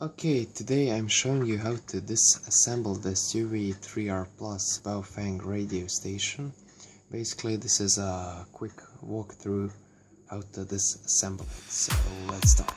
Okay, today I'm showing you how to disassemble this UV-3R Plus Baofeng radio station. Basically, this is a quick walkthrough how to disassemble it, so let's start.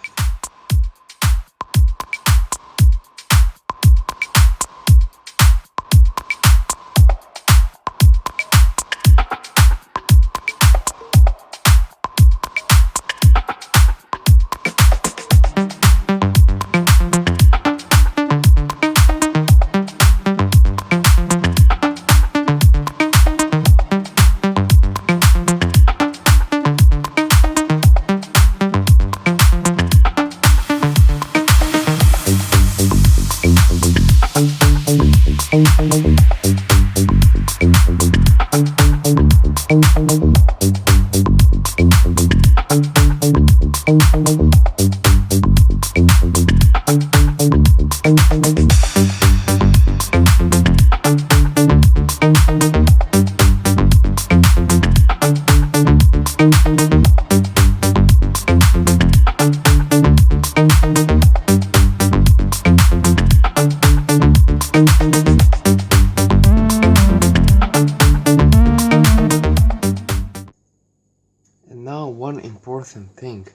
Now one important thing,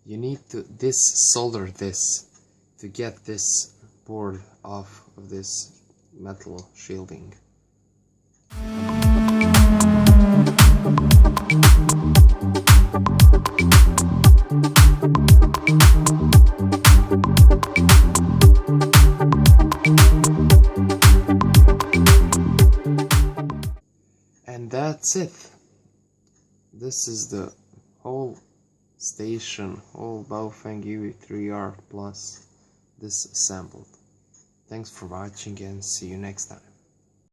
you need to solder this to get this board off of this metal shielding. And that's it. This is the whole station, whole Baofeng UV-3R Plus disassembled. Thanks for watching and see you next time.